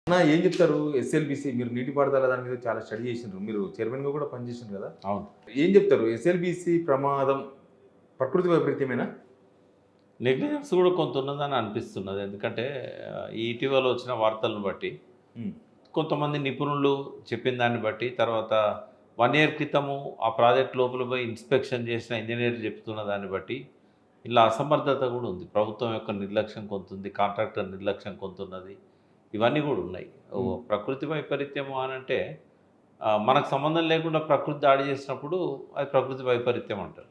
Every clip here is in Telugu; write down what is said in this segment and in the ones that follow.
ఏం చెప్తారు ఎస్ఎల్బిసి మీరు నీటిపారుదల దాని మీద చాలా స్టడీ చేసిండ్రు. మీరు చైర్మన్‌గా కూడా పనిచేసిండ్రు కదా! అవును. ఏం చెప్తారు? ఎస్ఎల్బిసి ప్రమాదం ప్రకృతి వైపరీత్యమేనా? నెగ్లిజెన్స్ కూడా కొంత ఉన్నదని అనిపిస్తున్నది. ఎందుకంటే ఈ ఇటీవల వచ్చిన వార్తలను బట్టి హ్మ్. కొంతమంది నిపుణులు చెప్పిన దాన్ని బట్టి తర్వాత 1 ఇయర్ క్రితము ఆ ప్రాజెక్ట్ లోపల పోయి ఇన్స్పెక్షన్ చేసిన ఇంజినీర్ చెప్తున్న దాన్ని బట్టి ఇలా అసమర్థత కూడా ఉంది. ప్రభుత్వం యొక్క నిర్లక్ష్యం కొంత ఉంది. కాంట్రాక్టర్ నిర్లక్ష్యం కొంత ఉన్నది. ఇవన్నీ కూడా ఉన్నాయి. ప్రకృతి వైపరీత్యము అనంటే మనకు సంబంధం లేకుండా ప్రకృతి దాడి చేసినప్పుడు అది ప్రకృతి వైపరీత్యం అంటారు.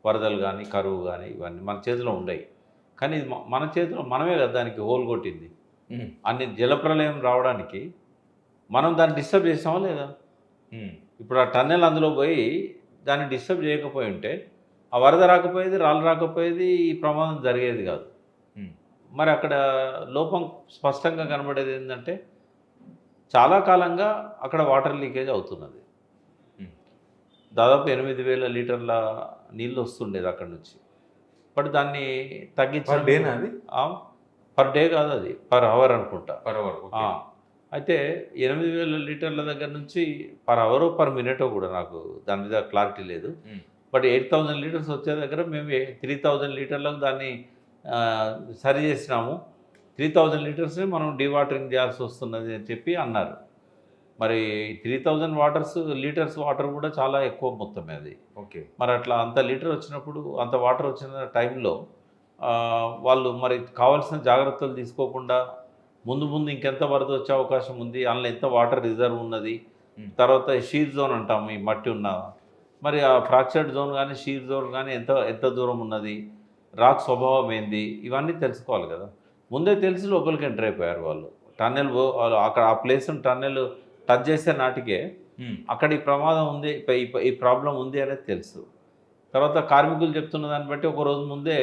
వరదలు కానీ, కరువు కానీ ఇవన్నీ మన చేతిలో ఉండయి. కానీ ఇది మన చేతిలో మనమే కదా దానికి హోల్ కొట్టింది. హ్మ్. అన్ని జలప్రళయం రావడానికి మనం దాన్ని డిస్టర్బ్ చేసామా లేదా? ఇప్పుడు ఆ టన్నెల్ అందులో పోయి దాన్ని డిస్టర్బ్ చేయకపోయి ఉంటే ఆ వరద రాకపోయేది, రాళ్ళు రాకపోయేది, ఈ ప్రమాదం జరిగేది కాదు. మరి అక్కడ లోపం స్పష్టంగా కనబడేది ఏంటంటే చాలా కాలంగా అక్కడ వాటర్ లీకేజ్ అవుతున్నది. దాదాపు 8,000 లీటర్ల నీళ్ళు వస్తుండేది అక్కడి నుంచి. బట్ దాన్ని తగ్గించడం పర్ డేనా అది? పర్ డే కాదు, అది పర్ అవర్ అనుకుంటా. Per hour. అయితే 8,000 లీటర్ల దగ్గర నుంచి పర్ అవరో పర్ మినిటో కూడా నాకు దాని మీద క్లారిటీ లేదు. బట్ 8,000 లీటర్స్ వచ్చే దగ్గర మేము 3,000 లీటర్లకు దాన్ని సరి చేసినాము. 3,000 లీటర్స్ని మనం డీవాటరింగ్ చేయాల్సి వస్తున్నది అని చెప్పి అన్నారు. మరి 3,000 లీటర్స్ వాటర్ కూడా చాలా ఎక్కువ మొత్తమే అది. ఓకే. మరి అట్లా అంత లీటర్ వచ్చినప్పుడు, అంత వాటర్ వచ్చిన టైంలో వాళ్ళు మరి కావాల్సిన జాగ్రత్తలు తీసుకోకుండా ముందు ఇంకెంత వరద వచ్చే అవకాశం ఉంది, అందులో ఎంత వాటర్ రిజర్వ్ ఉన్నది, తర్వాత షీర్ జోన్ అంటాము ఈ మట్టి ఉన్న, మరి ఆ ఫ్రాక్చర్డ్ జోన్ కానీ షీర్ జోన్ కానీ ఎంత ఎంత దూరం ఉన్నది, రాక్ స్వభావం ఏంది, ఇవన్నీ తెలుసుకోవాలి కదా. ముందే తెలిసి లోపలికి ఎంటర్ అయిపోయారు వాళ్ళు. టన్నెల్ అక్కడ ఆ ప్లేస్ టన్నెల్ టచ్ చేసే నాటికే అక్కడ ఈ ప్రమాదం ఉంది, ఈ ప్రాబ్లం ఉంది అనేది తెలుసు. తర్వాత కార్మికులు చెప్తున్న దాన్ని బట్టి ఒక రోజు ముందే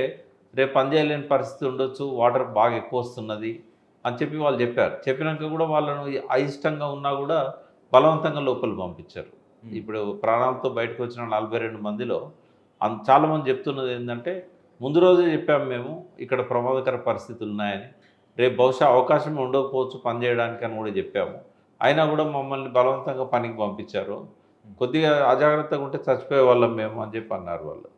రేపు పని చేయలేని పరిస్థితి ఉండొచ్చు, వాటర్ బాగా ఎక్కువ వస్తున్నది అని చెప్పి వాళ్ళు చెప్పారు. చెప్పినాక కూడా వాళ్ళను అయిష్టంగా ఉన్నా కూడా బలవంతంగా లోపల పంపించారు. ఇప్పుడు ప్రాణాలతో బయటకు వచ్చిన 42 మందిలో చాలామంది చెప్తున్నది ఏంటంటే ముందు రోజే చెప్పాము మేము ఇక్కడ ప్రమాదకర పరిస్థితులు ఉన్నాయని, రేపు బహుశా అవకాశం ఉండకపోవచ్చు పని చేయడానికి అని కూడా చెప్పాము. అయినా కూడా మమ్మల్ని బలవంతంగా పనికి పంపించారు. కొద్దిగా అజాగ్రత్తగా ఉంటే చచ్చిపోయే వాళ్ళం మేము అని చెప్పి అన్నారు వాళ్ళు.